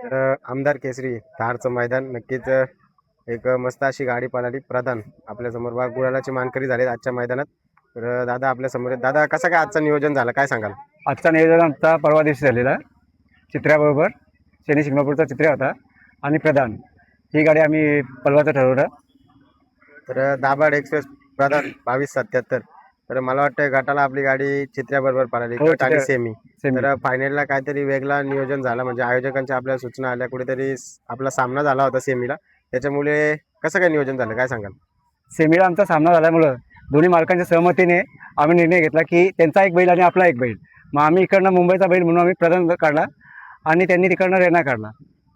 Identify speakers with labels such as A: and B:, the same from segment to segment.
A: तर आमदार केसरी धारचं मैदान नक्कीच एक मस्त अशी गाडी पळाली. प्रधान आपल्यासमोर बा गुलालाचे मानकरी झाले आजच्या मैदानात. तर दादा आपल्यासमोर आहेत. दादा कसं काय आजचं नियोजन झालं काय सांगाल?
B: आजचा नियोजन आमचा परवा दिवशी झालेला. चित्र्याबरोबर शनी शिंगणापूरचा चित्र्या होता आणि प्रधान ही गाडी आम्ही पलवाचं ठरवलं.
A: तर दाभाड एक्सप्रेस प्रधान 2277. तर मला वाटतं गटाला आपली गाडी चित्र्याबरोबर पळाली
B: हो,
A: गट आणि
B: चित्र्या-
A: सेमी.
B: सेमी.
A: तर फायनलला काहीतरी वेगळा नियोजन झाला म्हणजे आयोजकांच्या आपल्या सूचना आल्या कुठेतरी आपला सामना झाला होता सेमीला. त्याच्यामुळे कसं काय नियोजन झालं काय सांगाल?
B: सेमीला आमचा सामना झाल्यामुळं दोन्ही मालकांच्या सहमतीने आम्ही निर्णय घेतला की त्यांचा एक बैल आणि आपला एक बैल. मग आम्ही इकडनं मुंबईचा बैल म्हणून आम्ही प्रधान काढला आणि त्यांनी तिकडनं रेना काढला.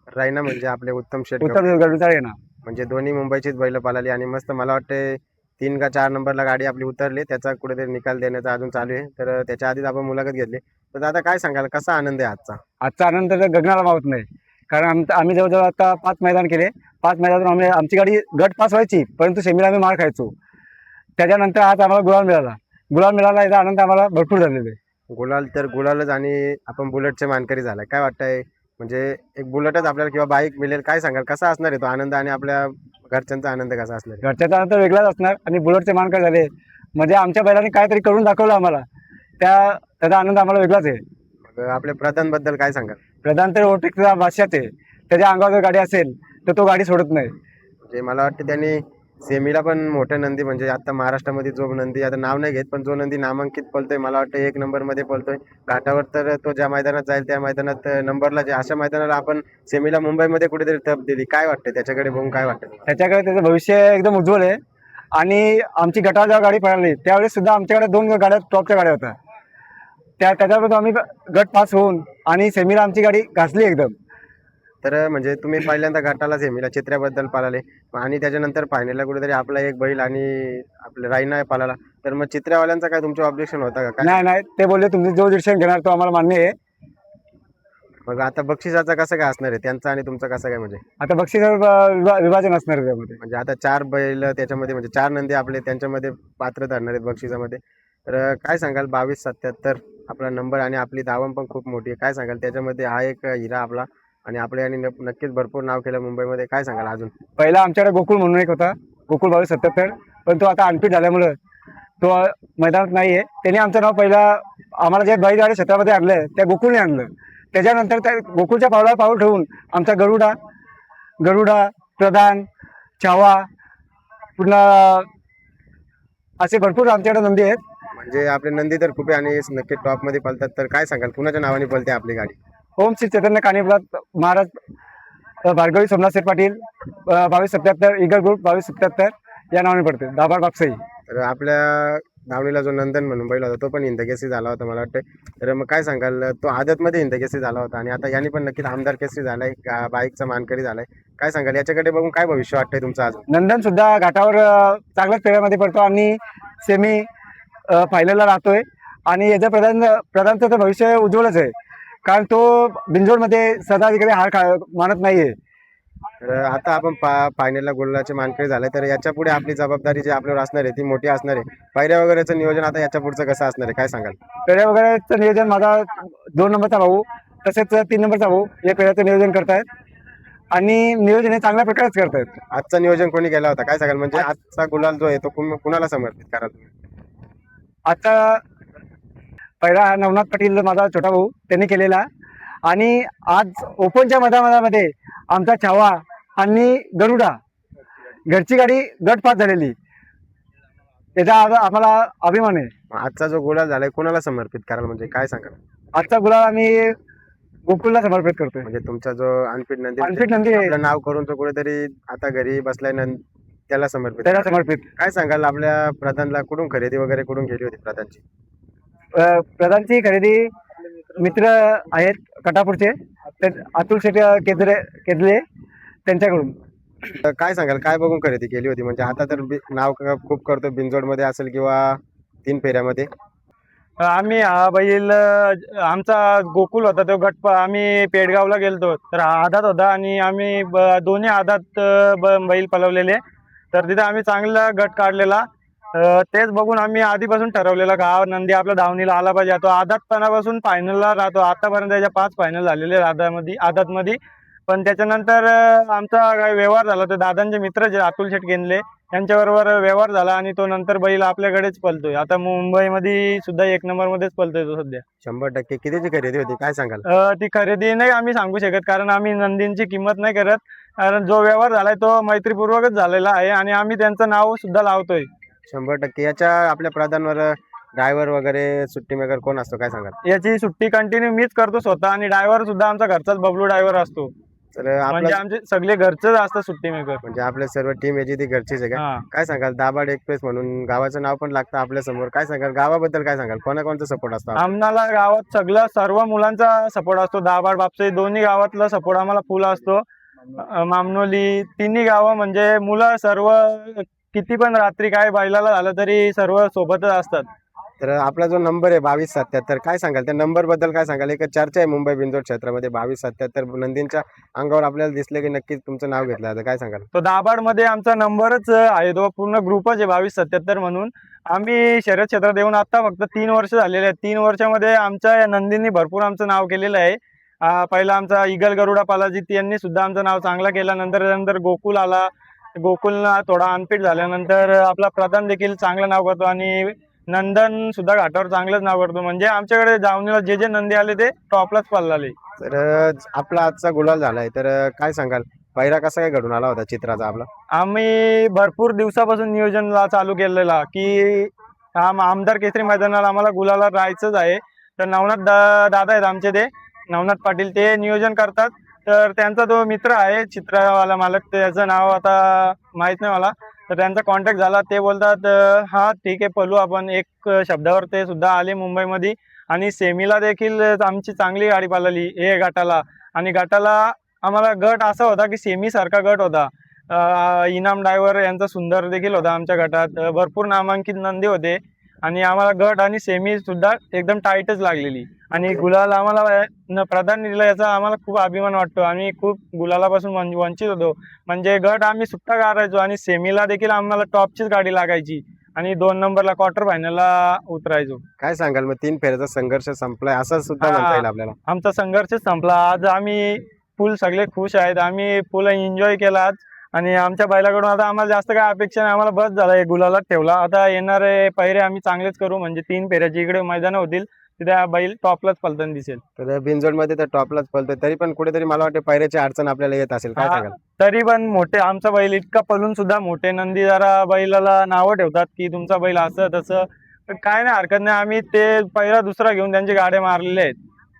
A: रायना म्हणजे आपले उत्तम शेट
B: उत्तर गडूचा रेना.
A: म्हणजे दोन्ही मुंबईचीच बैल पळाली आणि मस्त मला वाटते 3 का 4 नंबरला गाडी आपली उतरली. त्याचा कुठेतरी निकाल देण्याचा अजून चालू आहे. तर त्याच्या आधीच आपण मुलाखत घेतली. तर दादा काय सांगाल कसा आनंद आहे आजचा?
B: आजचा आनंद तर गगनाला मावत नाही. कारण आम्ही जवळजवळ आता 5 मैदान केले. 5 मैदानातून आमची गाडी गट पास व्हायची, परंतु सेमीला आम्ही मार खायचो. त्याच्यानंतर आज आम्हाला गुलाल मिळाला याचा आनंद आम्हाला भरपूर झालेला आहे.
A: गुलाल तर गुलालच आणि आपण बुलेटचे मानकरी झालाय. काय वाटतंय म्हणजे एक बुलेटच आपल्याला किंवा बाईक मिळेल काय सांगाल कसा असणार आहे तो आनंद आणि आपल्या घरच्यांचा आनंद कसा असणार आहे?
B: घरच्याचा आनंद वेगळाच असणार आणि बुलेटचे मानकर झाले म्हणजे आमच्या बैलांनी काहीतरी करून दाखवलं आम्हाला. त्याचा आनंद आम्हाला वेगळाच आहे.
A: मग आपल्या प्रधानबद्दल काय सांगाल?
B: प्रधान तर ओटेकचा बादशाच आहे. त्याच्या अंगावर जर गाडी असेल तर तो गाडी सोडत नाही.
A: म्हणजे मला वाटतं त्यांनी सेमीला पण मोठ्या नंदी म्हणजे आता महाराष्ट्रामध्ये जो नंदी आता नाव नाही घेत पण जो नंदी नामांकित पळतोय मला वाटतं 1 नंबरमध्ये पळतोय घाटावर. तर तो ज्या मैदानात जाईल त्या मैदानात नंबरला जे अशा मैदानाला आपण सेमीला मुंबईमध्ये कुठेतरी तप दिली. काय वाटतं त्याच्याकडे बघून काय वाटतं?
B: त्याच्याकडे त्याचं भविष्य एकदम उज्ज्वल आहे. आणि आमची गटावर जेव्हा गाडी पळाली त्यावेळेस सुद्धा आमच्याकडे 2 गाड्या टॉपच्या गाड्या होत्या. त्याच्यावर आम्ही गट पास होऊन आणि सेमीला आमची गाडी घासली एकदम.
A: तर म्हणजे तुम्ही पहिल्यांदा घाटाला सेमीला चित्र्याबद्दल पाळाले आणि त्याच्यानंतर फायनलला कुठेतरी आपला एक बैल आणि आपल्या रायना पाळाला. तर मग चित्र्यावाल्यांचा काय तुमचे ऑब्जेक्शन होता का काय?
B: नाही नाही, ते बोलले तुम्ही जो डिसिजन घेणार तो आम्हाला मान्य आहे.
A: मग आता बक्षिसाचा कसं काय असणार आहे त्यांचा आणि तुमचा कसं काय म्हणजे?
B: आता बक्षीस विभाजन असणार आहे त्यामध्ये.
A: म्हणजे आता 4 बैल त्याच्यामध्ये म्हणजे 4 नंदी आपले त्यांच्यामध्ये पात्र ठरणार आहेत बक्षिसामध्ये. तर काय सांगाल 2277 आपला नंबर आणि आपली दावण पण खूप मोठी आहे. काय सांगाल त्याच्यामध्ये हा एक हिरा आपला आणि आपले आणि नक्कीच भरपूर नाव केलं मुंबईमध्ये. काय सांगाल अजून?
B: पहिला आमच्याकडे गोकुळ म्हणून एक होता, गोकुळ 2277, पण तो आता अनफिट झाल्यामुळं तो मैदानात नाही आहे. त्याने आमचं नाव पहिला आम्हाला जे बैलगाडी क्षेत्रामध्ये आणलं त्या गोकुळने आणलं. त्याच्यानंतर त्या गोकुळच्या पावलावर पाऊल ठेवून आमचा गरुडा प्रधान छावा पुन्हा असे भरपूर आमच्याकडे नंदी आहेत.
A: म्हणजे आपले नंदी तर खूप आहे आणि नक्की टॉपमध्ये पळतात. तर काय सांगाल कुणाच्या नावाने पळते आपली गाडी?
B: ओम श्री चैतन्य कानिपनाथ महाराज भार्गवी सोमनाथ शेठ पाटील 2277 ईगल ग्रुप 2277 या नावाने पडते दाभाड बापसाई.
A: तर आपल्या धावणीला जो नंदन म्हणून बैल होता तो पण हिंदकेसरी झाला होता मला वाटतं. तर मग काय सांगाल तो आदतमध्ये हिंदकेसरी झाला होता आणि आता यांनी पण नक्कीच आमदार केसरी झालाय बाईकचा मानकरी झालाय. काय सांगाल याच्याकडे बघून काय भविष्य वाटतंय तुमचं अजून?
B: नंदन सुद्धा घाटावर चांगल्याच पेऱ्यामध्ये पडतो आणि सेमी फायनलला राहतोय. आणि याचं प्रधानचं तर भविष्य उज्ज्वलच आहे, कारण तो बिंजोडमध्ये सदा तिकडे मानत नाहीये.
A: तर आता आपण फायनलला गुलालाचे मानकरी झाले. तर याच्या पुढे आपली जबाबदारी जी आपल्यावर असणार आहे ती मोठी असणार आहे. पायऱ्या वगैरेचं नियोजन आता याच्या पुढचं कसं असणार आहे काय सांगाल?
B: पेढ्या वगैरेचं नियोजन माझा 2 नंबरचा भाऊ तसेच 3 नंबरचा भाऊ या पेढ्याचं नियोजन करतायत आणि नियोजन हे चांगल्या प्रकारेच करतायत.
A: आजचं नियोजन कोणी केला होता काय सांगाल? म्हणजे आजचा गुलाल जो आहे तो कुणाला समर्पित करा तुम्ही?
B: आता पहिला नवनाथ पाटील माझा छोटा भाऊ त्यांनी केलेला आणि आज ओपनच्या मैदानामध्ये आमचा छावा आणि गरुडा घरची गाडी गट पास झालेली याचा आम्हाला अभिमान आहे.
A: आजचा जो गुलाल झालाय कोणाला समर्पित कराल म्हणजे काय सांगाल?
B: आजचा गुलाल आम्ही गोकुळला समर्पित करतोय.
A: म्हणजे तुमचा जो अनफिट नंदी
B: अनफिट नंदी आहे,
A: आपलं नाव करून तो कुठेतरी आता घरी बसलाय त्याला समर्पित
B: त्याला
A: करा.
B: समर्पित.
A: काय सांगाल आपल्या प्रधानला कुठून खरेदी वगैरे कुठून केली होती प्रधानची?
B: प्रधानची खरेदी मित्र आहेत कटापूरचे अतुल शेठ केदले त्यांच्याकडून.
A: तर काय सांगाल काय बघून खरेदी केली होती? म्हणजे आता तर नाव खूप करतो बिंजोडमध्ये असेल किंवा 3 फेऱ्यामध्ये.
C: आम्ही हा बैल आमचा गोकुळ होता तो गट आम्ही पेडगावला गेलतो तर हा आदात होता आणि आम्ही दोन्ही आदात बैल पलवलेले. तर तिथे आम्ही चांगला गट काढलेला. तेच बघून आम्ही आधीपासून ठरवलेला का हा नंदी आपल्या धावणीला आला पाहिजे. तो आदातपणापासून फायनलला राहतो. आतापर्यंत त्याच्या 5 फायनल झालेले आदातमध्ये. पण त्याच्यानंतर आमचा काही व्यवहार झाला. तर दादांचे मित्र जे अतुल शेठ गेनले यांच्याबरोबर व्यवहार झाला आणि तो नंतर बैल आपल्याकडेच पळतोय. आता मुंबईमध्ये सुद्धा 1 नंबर मध्येच पळतोय तो सध्या.
A: 100% कितीची खरेदी होती काय सांगाल?
C: ती खरेदी नाही आम्ही सांगू शकत, कारण आम्ही नंदींची किंमत नाही करत. कारण जो व्यवहार झालाय तो मैत्रीपूर्वकच झालेला आहे आणि आम्ही त्यांचं नाव सुद्धा लावतोय.
A: 100% याच्या आपल्या प्रधानवर ड्रायव्हर वगैरे सुट्टी मेकर कोण असतो काय सांगाल?
C: याची सुट्टी कंटिन्यू मीच करतो स्वतः आणि ड्रायव्हर सुद्धा आमचा घरचाच बबलू ड्रायव्हर असतो.
A: तर
C: म्हणजे
A: आपला
C: आमचे सगळे घरचेच असतात सुट्टी मेकर.
A: म्हणजे आपले सर्व टीम याची ती घरचीच आहे का?
C: हा.
A: काय सांगाल दाभाड एक्सप्रेस म्हणून गावाचं नाव पण लागतं आपल्या समोर, काय सांगाल गावाबद्दल काय सांगाल? कोणाकोणचा सपोर्ट असतो आपला?
C: आम्हाला गावात सर्व मुलांचा सपोर्ट असतो. दाभाड बापसे दोन्ही गावातला सपोर्ट आम्हाला फुल असतो. मामनोली तिन्ही गावं म्हणजे मुलं सर्व किती पण रात्री काय बैलाला झालं तरी सर्व सोबतच असतात.
A: तर आपला जो नंबर आहे 2277 काय सांगाल? त्या नंबर बद्दल काय सांगाल? एक चर्चा आहे मुंबई बिंदोड क्षेत्रामध्ये 2277 नंदींच्या अंगावर आपल्याला दिसले की नक्कीच तुमचं नाव घेतलं जातं, काय सांगाल?
C: तो दाभाड मध्ये आमचा नंबरच आहे, तो पूर्ण ग्रुपच आहे 2277 म्हणून. आम्ही शर्यत क्षेत्रात येऊन आता फक्त 3 वर्ष झालेले आहेत. 3 वर्षामध्ये आमच्या या नंदींनी भरपूर आमचं नाव केलेलं आहे. पहिला आमचा इगल गरुडा पालाजी यांनी सुद्धा आमचं नाव चांगलं केलं. नंतर गोकुल आला. गोकुलला थोडा अनफिट झाल्यानंतर आपला प्रधान देखील चांगलं नाव करतो आणि नंदन सुद्धा घाटावर चांगलंच नाव करतो. म्हणजे आमच्याकडे जावणीला जे नंदी आले ते टॉपलाच पळाले.
A: तर आपला आजचा गुलाल झालाय तर काय सांगाल? पहिला कसा काय घडून आला होता चित्राचा आपला?
C: आम्ही भरपूर दिवसापासून नियोजनला चालू केलेला की आमदार केसरी मैदानाला आम्हाला गुलाला राहायचंच आहे. तर नवनाथ दादा आहेत आमचे, ते नवनाथ पाटील, ते नियोजन करतात. तर त्यांचा तो मित्र आहे चित्रवाला मालक, त्याचं नाव आता माहित नाही मला. तर त्यांचा कॉन्टॅक्ट झाला. ते बोलतात हा ठीक आहे पळू आपण. एक शब्दावर ते सुद्धा आले मुंबईमध्ये आणि सेमीला देखील आमची चांगली गाडी पळाली ए गटाला. आणि गटाला आम्हाला गट असा होता की सेमी सारखा गट होता. इनाम ड्रायव्हर यांचा सुंदर देखील होता आमच्या गटात. भरपूर नामांकित नंदी होते आणि आम्हाला गट आणि सेमी सुद्धा एकदम टाईटच लागलेली. आणि गुलाल आम्हाला प्रधान दिला याचा आम्हाला खूप अभिमान वाटतो. आम्ही खूप गुलालापासून वंचित होतो. म्हणजे गट आम्ही सुट्टा गारायचो आणि सेमीला देखील आम्हाला टॉपचीच गाडी लागायची आणि 2 नंबरला क्वार्टर फायनलला उतरायचो.
A: काय सांगाल? मग 3 फेऱ्याचा संघर्ष संपलाय असं सुद्धा म्हणता येईल आपल्याला.
C: आमचा संघर्षच संपला. आज आम्ही फुल सगळे खुश आहेत. आम्ही फुल एन्जॉय केला आज आणि आमच्या बैलाकडून आता आम्हाला जास्त काय अपेक्षा नाही. आम्हाला बस झाला गुलालात ठेवला. आता येणारे पहिरे आम्ही चांगलेच करू. म्हणजे 3 फेऱ्याची इकडे मैदान होतील, तिथे बैल टॉपलाच पलताना दिसेल.
A: तर बिनजोडमध्ये तर टॉपलाच पळतोय, तरी पण कुठेतरी मला वाटतं पायऱ्याची अडचण आपल्याला येत असेल, काय सांगाल?
C: तरी पण मोठे आमचा बैल इतका पळून सुद्धा मोठे नंदी जरा बैलाला नावं ठेवतात की तुमचा बैल असं तसं. पण काय नाही, हरकत नाही. आम्ही ते पहिला दुसरा घेऊन त्यांचे गाड्या मारलेले आहेत.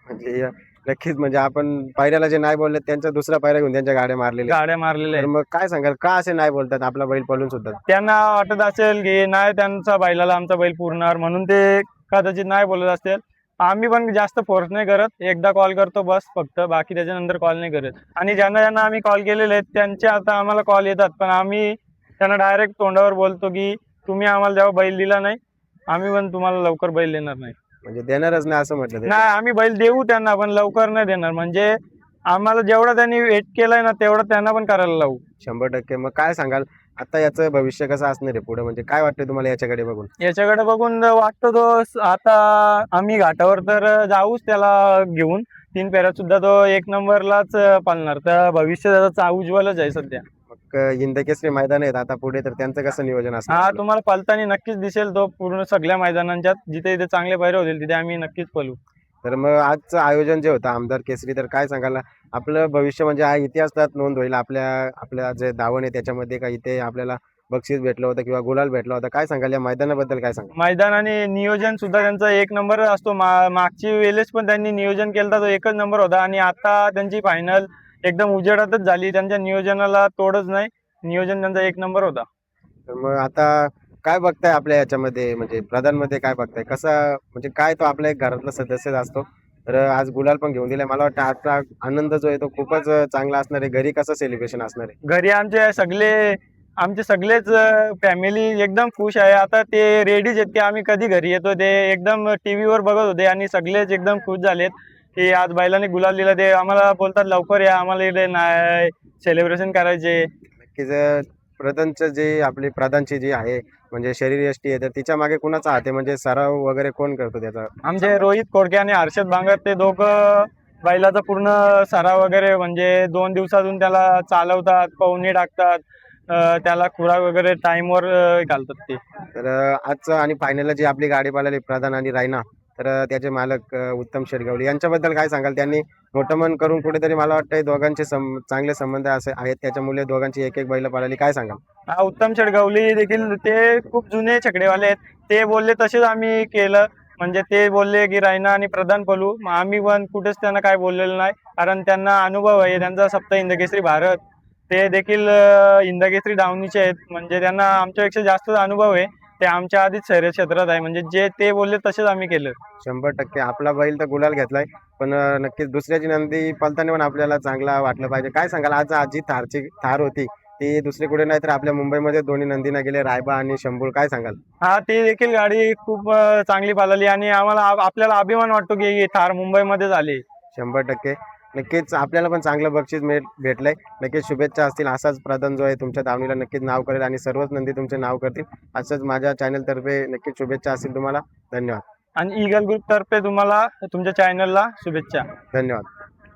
A: म्हणजे नक्कीच म्हणजे आपण पायऱ्याला जे नाही बोलले त्यांचा दुसरा पायऱ्या घेऊन त्यांच्या गाड्या मारलेल्या. तर मग काय सांगाल का असे नाही बोलतात आपला बैल पळून सुद्धा?
C: त्यांना वाटत असेल की नाही त्यांचा बैलाला आमचा बैल पुरणार म्हणून ते कदाचित नाही बोलत असतील. आम्ही पण जास्त फोर्स नाही करत. एकदा कॉल करतो बस फक्त, बाकी त्याच्यानंतर कॉल नाही करत. आणि ज्यांना आम्ही कॉल केलेले आहेत त्यांचे आता आम्हाला कॉल येतात, पण आम्ही त्यांना डायरेक्ट तोंडावर बोलतो की तुम्ही आम्हाला जेव्हा बैल दिला नाही आम्ही पण तुम्हाला लवकर बैल देणार नाही.
A: म्हणजे देणारच नाही असं म्हटलं ते.
C: नाही, आम्ही बैल देऊ त्यांना पण लवकर नाही देणार. म्हणजे आम्हाला जेवढं त्यांनी वेट केलंय ना तेवढं त्यांना पण करायला लावू.
A: 100%. मग काय सांगाल आता याचं भविष्य कसं असणार आहे पुढे? म्हणजे काय वाटतं तुम्हाला याच्याकडे बघून?
C: याच्याकडे बघून वाटतं तो आता आम्ही घाटावर तर जाऊच त्याला घेऊन. 3 फेऱ्यात सुद्धा तो 1 नंबरलाच पाळणार. तर भविष्य त्याचा उज्ज्वलच आहे सध्या.
A: मग हिंदकेसरी मैदान आहेत आता पुढे, तर त्यांचं कसं नियोजन असणार?
C: हा, तुम्हाला पळताना नक्कीच दिसेल तो पूर्ण सगळ्या मैदानांच्यात. जिथे जिथे चांगले पैरे होतील तिथे आम्ही नक्कीच पळू.
A: तर मग आजचं आयोजन जे होतं आमदार केसरी, तर काय सांगाल आपलं भविष्य म्हणजे हा इतिहासात नोंद होईल आपल्या जे दावण आहे त्याच्यामध्ये? का इथे आपल्याला बक्षीस भेटलं होतं किंवा गुलाल भेटला होता? काय सांगाल या मैदानाबद्दल? काय सांगाल?
C: मैदान आणि नियोजन सुद्धा त्यांचा 1 नंबर असतो. मागची वेळेस पण त्यांनी नियोजन केलं तो 1च नंबर होता आणि आता त्यांची फायनल एकदम उजेडातच झाली. त्यांच्या नियोजनाला तोडच नाही. नियोजन त्यांचा 1 नंबर होता.
A: तर मग आता काय बघताय आपल्या याच्यामध्ये, म्हणजे प्रधानमध्ये काय बघताय? कसा म्हणजे काय तो आपल्या एक घरातला सदस्यच असतो, तर आज गुलाल पण घेऊन दिलाय. मला वाटतं आजचा आनंद जो आहे तो खूपच चांगला असणार आहे. घरी कसं सेलिब्रेशन असणार आहे?
C: घरी आमचे सगळेच फॅमिली एकदम खुश आहे. आता ते रेडीच आहेत की आम्ही कधी घरी येतो. ते एकदम टीव्हीवर बघत होते आणि सगळेच एकदम खुश झालेत की आज बैलाने गुलाल दिला. ते आम्हाला बोलतात लवकर या, आम्हाला इकडे नाही सेलिब्रेशन करायचे.
A: नक्कीच. प्रधानचं जे आपली प्रधानची जी आहे म्हणजे शरीरयष्टी आहे, तर तिच्या मागे कुणाचा हात आहे? म्हणजे सराव वगैरे कोण करतो त्याचा?
C: आमचे रोहित कोडके आणि हर्षद बांगर ते दोघं बैलाचा पूर्ण सराव वगैरे म्हणजे 2 दिवसातून त्याला चालवतात, पवनी टाकतात, त्याला खुराक वगैरे टाईमवर घालतात ते.
A: तर आजचं आणि फायनलला जी आपली गाडी पळाली प्रधान आणि रायना, तर त्याचे मालक उत्तम शेटगावले यांच्याबद्दल काय सांगाल? त्यांनी मोठं मन करून कुठेतरी मला वाटतंय दोघांचे चांगले संबंध असे आहेत, त्याच्यामुळे दोघांची एक एक बैल पळाली. काय सांगाल?
C: हा उत्तम शेटगावली देखील ते खूप जुने छकडेवाले आहेत. ते बोलले तसेच आम्ही केलं. म्हणजे ते बोलले की रायना आणि प्रधान पळू, मग आम्ही पण कुठेच त्यांना काय बोललेलं नाही, कारण त्यांना अनुभव आहे. त्यांचा सप्त हिंदकेसरी भारत, ते देखील हिंदकेसरी दावणीचे आहेत. म्हणजे त्यांना आमच्यापेक्षा जास्त अनुभव आहे. ते आमच्या आधीच शर्यत क्षेत्रात आहे. म्हणजे जे ते बोलले तसेच आम्ही केलं.
A: 100% आपला बैल तर गुलाल घेतलाय, पण नक्कीच दुसऱ्याची नंदी पळताना पण आपल्याला चांगला वाटलं पाहिजे. काय सांगाल? आज जी थार होती ती दुसरी कुठे नाही तर आपल्या मुंबईमध्ये दोन्ही नंदीना गेले, रायबा आणि शंभूळ. काय सांगाल?
C: हा, ती देखील गाडी खूप चांगली पळाली आणि आम्हाला आपल्याला अभिमान वाटतो की ही थार मुंबईमध्येच आली.
A: 100% नक्कीच आपल्याला पण चांगलं बक्षीस भेटलंय. नक्कीच शुभेच्छा असतील. असाच प्रधान जो आहे तुमच्या दावणीला नक्कीच नाव करेल आणि सर्वच नंदी तुमचे नाव करतील. असंच माझ्या चॅनलतर्फे नक्कीच शुभेच्छा असतील तुम्हाला. धन्यवाद.
C: आणि ईगल ग्रुप तर्फे तुम्हाला तुमच्या चॅनलला शुभेच्छा.
A: धन्यवाद.